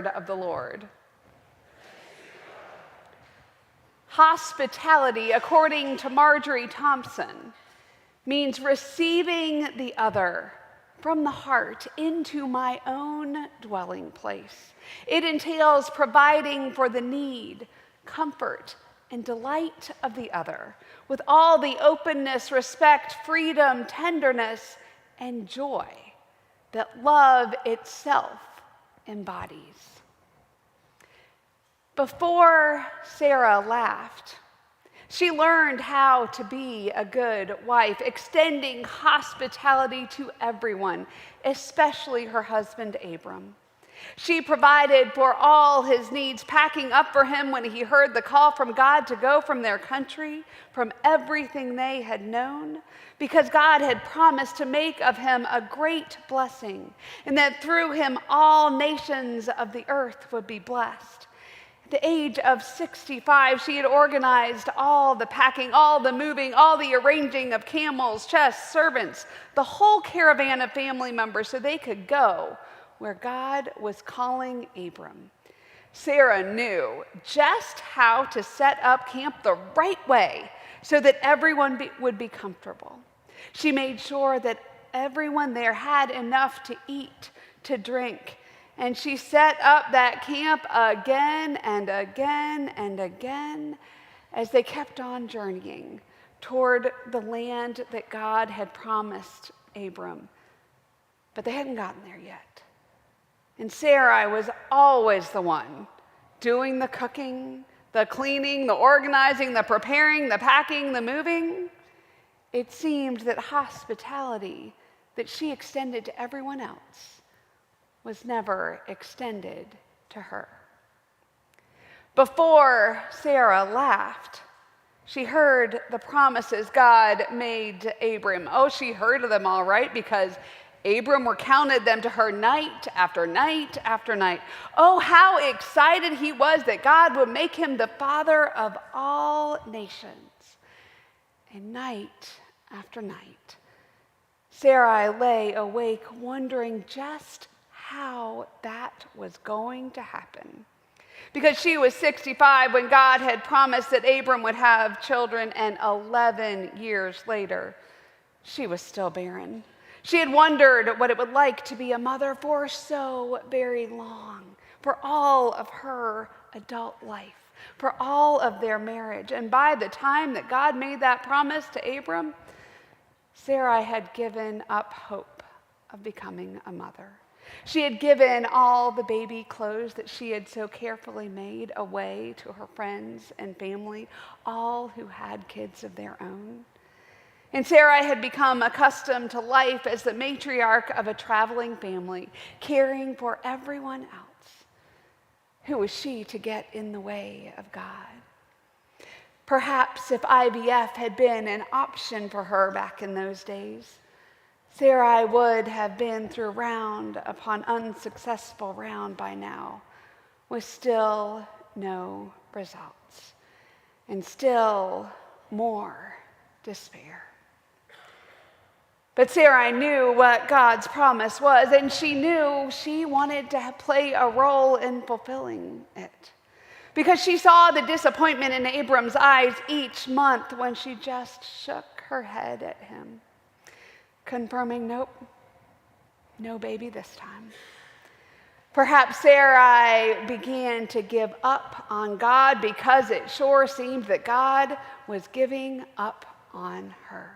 of the Lord. Hospitality, according to Marjorie Thompson, means receiving the other from the heart into my own dwelling place. It entails providing for the need, comfort, and delight of the other with all the openness, respect, freedom, tenderness, and joy that love itself embodies. Before Sarah laughed, she learned how to be a good wife, extending hospitality to everyone, especially her husband, Abram. She provided for all his needs, packing up for him when he heard the call from God to go from their country, from everything they had known, because God had promised to make of him a great blessing, and that through him all nations of the earth would be blessed. At the age of 65, she had organized all the packing, all the moving, all the arranging of camels, chests, servants, the whole caravan of family members so they could go where God was calling Abram. Sarah knew just how to set up camp the right way so that everyone would be comfortable. She made sure that everyone there had enough to eat, to drink, and she set up that camp again and again and again as they kept on journeying toward the land that God had promised Abram. But they hadn't gotten there yet. And Sarai was always the one doing the cooking, the cleaning, the organizing, the preparing, the packing, the moving. It seemed that hospitality that she extended to everyone else was never extended to her. Before Sarah laughed, she heard the promises God made to Abram. Oh, she heard of them all right, because Abram recounted them to her night after night after night. Oh, how excited he was that God would make him the father of all nations. And night after night, Sarai lay awake wondering just how that was going to happen. Because she was 65 when God had promised that Abram would have children, and 11 years later, she was still barren. She had wondered what it would like to be a mother for so very long, for all of her adult life, for all of their marriage. And by the time that God made that promise to Abram, Sarai had given up hope of becoming a mother. She had given all the baby clothes that she had so carefully made away to her friends and family, all who had kids of their own. And Sarai had become accustomed to life as the matriarch of a traveling family, caring for everyone else. Who was she to get in the way of God? Perhaps if IVF had been an option for her back in those days, Sarai would have been through round upon unsuccessful round by now, with still no results, and still more despair. But Sarai knew what God's promise was, and she knew she wanted to play a role in fulfilling it. Because she saw the disappointment in Abram's eyes each month when she just shook her head at him, confirming, nope, no baby this time. Perhaps Sarai began to give up on God because it sure seemed that God was giving up on her.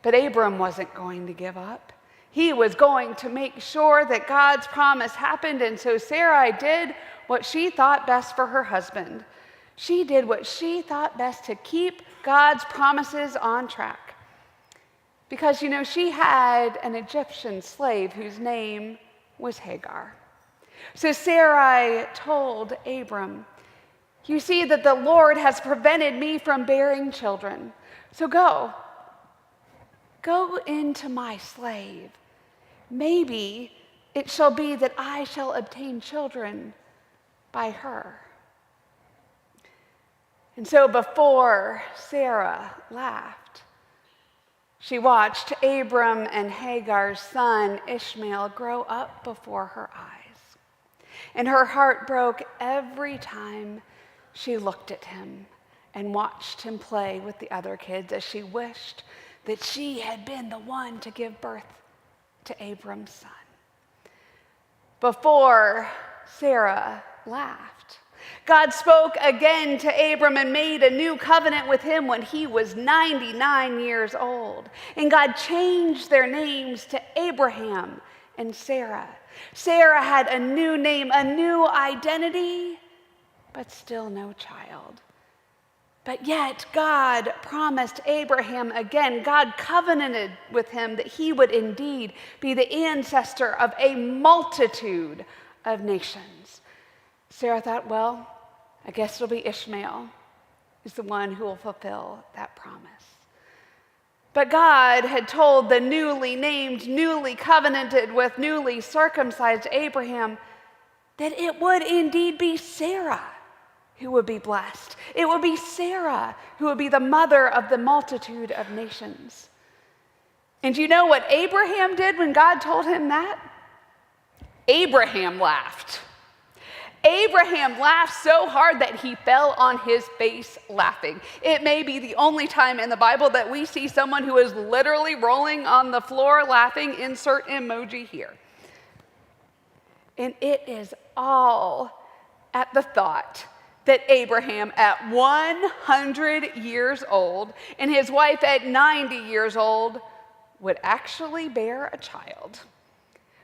But Abram wasn't going to give up. He was going to make sure that God's promise happened, and so Sarai did what she thought best for her husband. She did what she thought best to keep God's promises on track. Because, she had an Egyptian slave whose name was Hagar. So Sarai told Abram, "You see that the Lord has prevented me from bearing children. So go into my slave. Maybe it shall be that I shall obtain children by her." And so before Sarah laughed, she watched Abram and Hagar's son Ishmael grow up before her eyes. and her heart broke every time she looked at him and watched him play with the other kids as she wished that she had been the one to give birth to Abram's son. Before Sarah laughed, God spoke again to Abram and made a new covenant with him when he was 99 years old. And God changed their names to Abraham and Sarah. Sarah had a new name, a new identity, but still no child. But yet God promised Abraham again. God covenanted with him that he would indeed be the ancestor of a multitude of nations. Sarah thought, well, I guess it'll be Ishmael is the one who will fulfill that promise. But God had told the newly named, newly covenanted with, newly circumcised Abraham that it would indeed be Sarah who would be blessed. It would be Sarah who would be the mother of the multitude of nations. And do you know what Abraham did when God told him that? Abraham laughed. Abraham laughed so hard that he fell on his face laughing. It may be the only time in the Bible that we see someone who is literally rolling on the floor laughing. Insert emoji here. And it is all at the thought that Abraham at 100 years old and his wife at 90 years old would actually bear a child.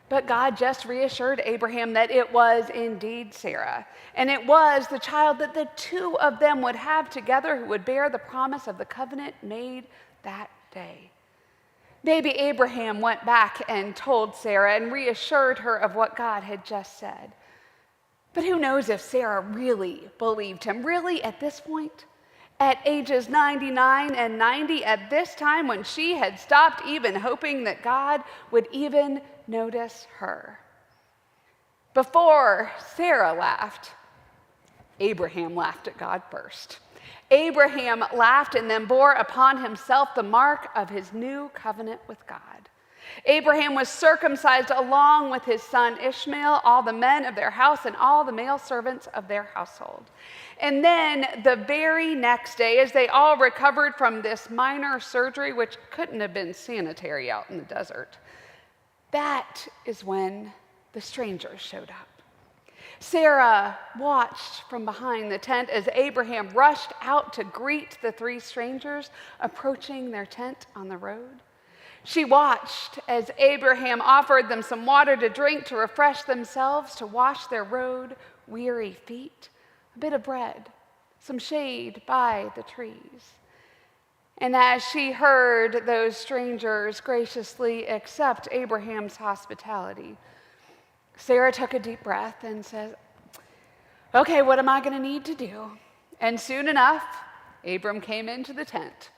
But God just reassured Abraham that it was indeed Sarah, and it was the child that the two of them would have together who would bear the promise of the covenant made that day. Maybe Abraham went back and told Sarah and reassured her of what God had just said. But who knows if Sarah really believed him? Really, at this point, at ages 99 and 90, at this time when she had stopped even hoping that God would even notice her. Before Sarah laughed, Abraham laughed at God first. Abraham laughed and then bore upon himself the mark of his new covenant with God. Abraham was circumcised along with his son Ishmael, all the men of their house, and all the male servants of their household. And then the very next day, as they all recovered from this minor surgery, which couldn't have been sanitary out in the desert, that is when the strangers showed up. Sarah watched from behind the tent as Abraham rushed out to greet the three strangers approaching their tent on the road. She watched as Abraham offered them some water to drink, to refresh themselves, to wash their road-weary feet, a bit of bread, some shade by the trees. And as she heard those strangers graciously accept Abraham's hospitality, Sarah took a deep breath and said, okay, what am I going to need to do? And soon enough, Abram came into the tent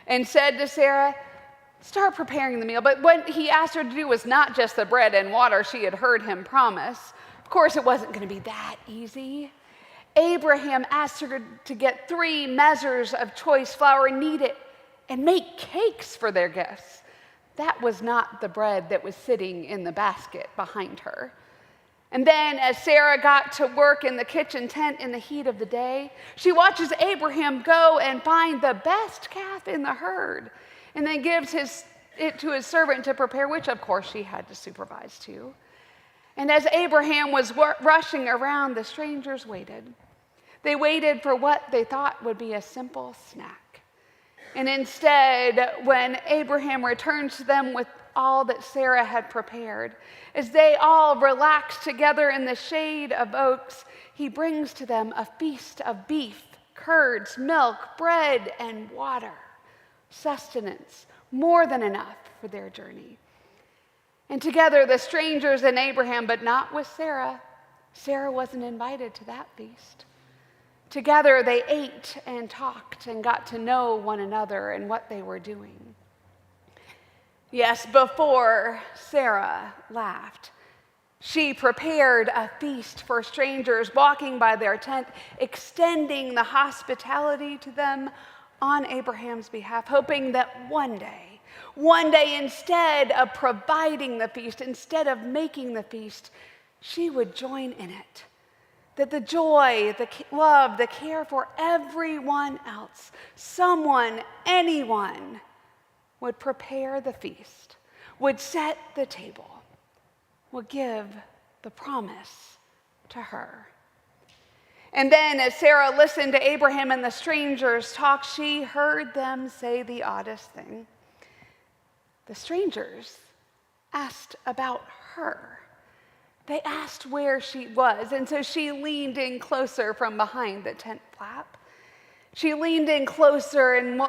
and said to Sarah, start preparing the meal. But what he asked her to do was not just the bread and water she had heard him promise. Of course, it wasn't going to be that easy. Abraham asked her to get 3 measures of choice flour, knead it, and make cakes for their guests. That was not the bread that was sitting in the basket behind her. And then as Sarah got to work in the kitchen tent in the heat of the day, she watches Abraham go and find the best calf in the herd, and then gives it to his servant to prepare, which of course she had to supervise too. And as Abraham was rushing around, the strangers waited. They waited for what they thought would be a simple snack. And instead, when Abraham returned to them with all that Sarah had prepared, as they all relaxed together in the shade of oaks, he brings to them a feast of beef, curds, milk, bread, and water. Sustenance, more than enough for their journey. And together the strangers and Abraham, but not with Sarah. Sarah wasn't invited to that feast. Together they ate and talked and got to know one another and what they were doing. Yes, before Sarah laughed, she prepared a feast for strangers walking by their tent, extending the hospitality to them on Abraham's behalf, hoping that one day, instead of providing the feast, instead of making the feast, she would join in it. That the joy, the love, the care for everyone else, someone, anyone, would prepare the feast, would set the table, would give the promise to her. And then as Sarah listened to Abraham and the strangers talk, she heard them say the oddest thing. The strangers asked about her. They asked where she was, and so she leaned in closer from behind the tent flap. She leaned in closer and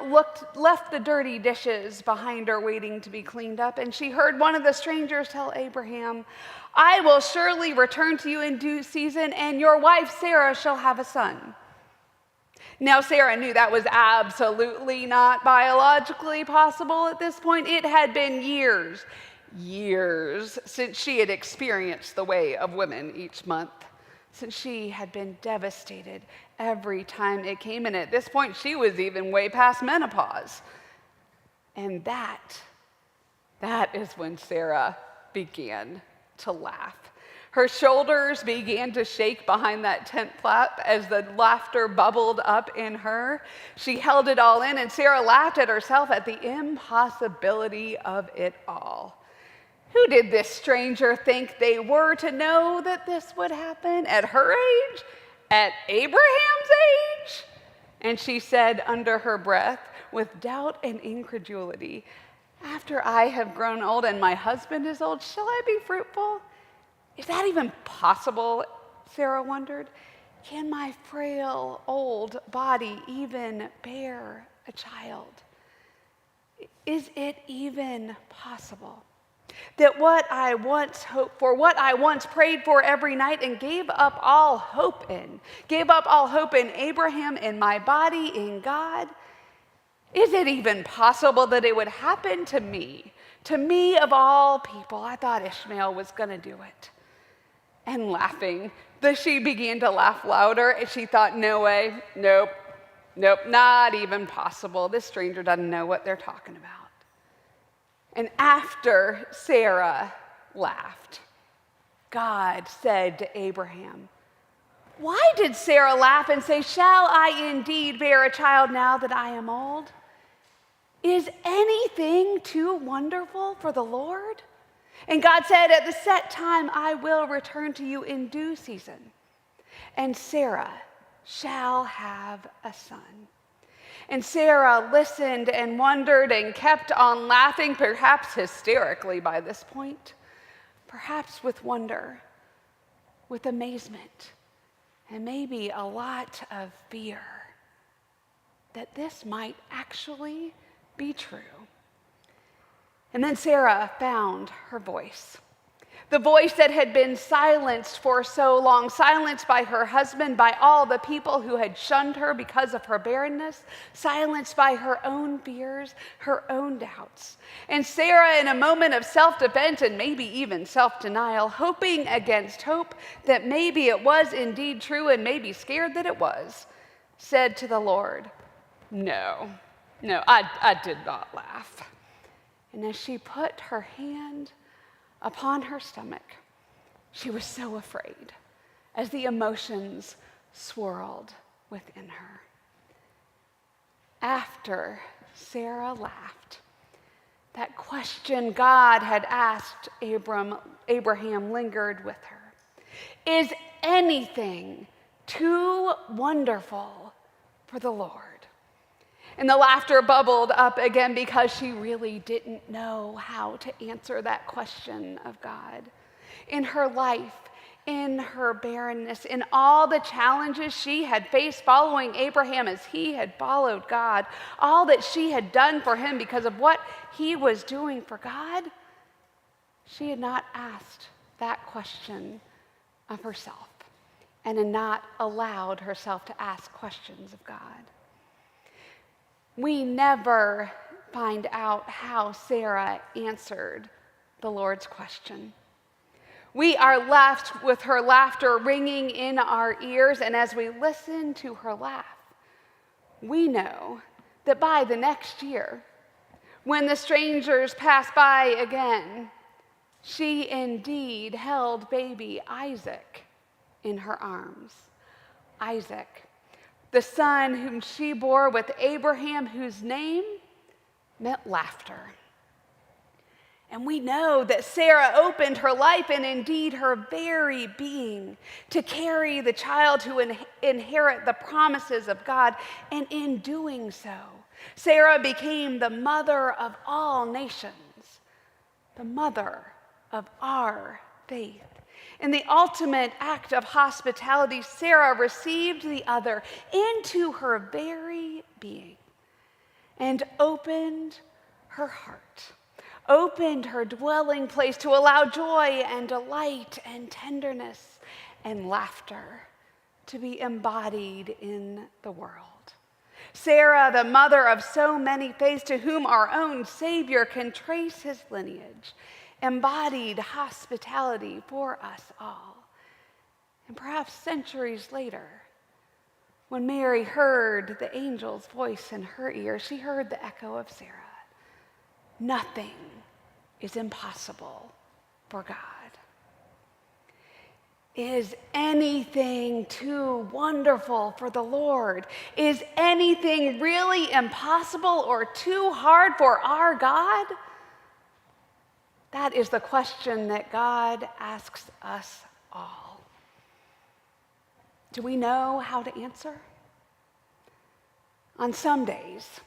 left the dirty dishes behind her waiting to be cleaned up, and she heard one of the strangers tell Abraham, "I will surely return to you in due season, and your wife Sarah shall have a son." Now, Sarah knew that was absolutely not biologically possible at this point. It had been years since she had experienced the way of women each month, since she had been devastated every time it came. And at this point, she was even way past menopause. And that is when Sarah began to laugh. Her shoulders began to shake behind that tent flap as the laughter bubbled up in her. She held it all in, and Sarah laughed at herself at the impossibility of it all. Who did this stranger think they were to know that this would happen at her age? At Abraham's age? And she said under her breath, with doubt and incredulity, "After I have grown old and my husband is old, shall I be fruitful?" Is that even possible? Sarah wondered. Can my frail old body even bear a child? Is it even possible that what I once hoped for, what I once prayed for every night and gave up all hope in Abraham, in my body, in God, is it even possible that it would happen to me of all people? I thought Ishmael was going to do it. And laughing, she began to laugh louder, and she thought, no way, nope, not even possible. This stranger doesn't know what they're talking about. And after Sarah laughed, God said to Abraham, "Why did Sarah laugh and say, 'Shall I indeed bear a child now that I am old?' Is anything too wonderful for the Lord?" And God said, "At the set time I will return to you in due season, and Sarah shall have a son." And Sarah listened and wondered and kept on laughing, perhaps hysterically by this point, perhaps with wonder, with amazement, and maybe a lot of fear that this might actually be true. And then Sarah found her voice. The voice that had been silenced for so long, silenced by her husband, by all the people who had shunned her because of her barrenness, silenced by her own fears, her own doubts. And Sarah, in a moment of self-defense and maybe even self-denial, hoping against hope that maybe it was indeed true and maybe scared that it was, said to the Lord, No, I did not laugh." And as she put her hand upon her stomach, she was so afraid as the emotions swirled within her. After Sarah laughed, that question God had asked Abraham lingered with her. Is anything too wonderful for the Lord? And the laughter bubbled up again because she really didn't know how to answer that question of God. In her life, in her barrenness, in all the challenges she had faced following Abraham as he had followed God, all that she had done for him because of what he was doing for God, she had not asked that question of herself and had not allowed herself to ask questions of God. We never find out how Sarah answered the Lord's question. We are left with her laughter ringing in our ears, and as we listen to her laugh, we know that by the next year, when the strangers pass by again, she indeed held baby Isaac in her arms. Isaac, the son whom she bore with Abraham, whose name meant laughter. And we know that Sarah opened her life and indeed her very being to carry the child who inherit the promises of God. And in doing so, Sarah became the mother of all nations, the mother of our faith. In the ultimate act of hospitality, Sarah received the other into her very being and opened her heart, opened her dwelling place to allow joy and delight and tenderness and laughter to be embodied in the world. Sarah, the mother of so many faiths, to whom our own Savior can trace his lineage, embodied hospitality for us all. And perhaps centuries later, when Mary heard the angel's voice in her ear, she heard the echo of Sarah. Nothing is impossible for God. Is anything too wonderful for the Lord? Is anything really impossible or too hard for our God? That is the question that God asks us all. Do we know how to answer? On some days,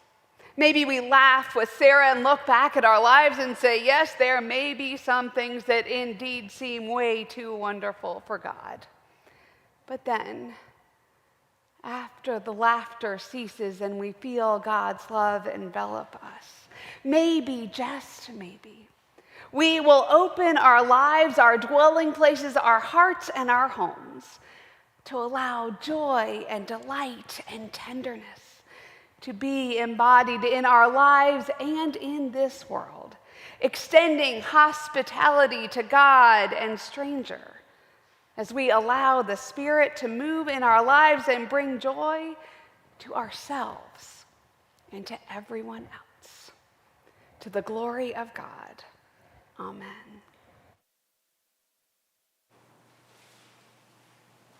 maybe we laugh with Sarah and look back at our lives and say, yes, there may be some things that indeed seem way too wonderful for God. But then, after the laughter ceases and we feel God's love envelop us, maybe, just maybe, we will open our lives, our dwelling places, our hearts, and our homes to allow joy and delight and tenderness to be embodied in our lives and in this world, extending hospitality to God and stranger as we allow the Spirit to move in our lives and bring joy to ourselves and to everyone else. To the glory of God. Amen.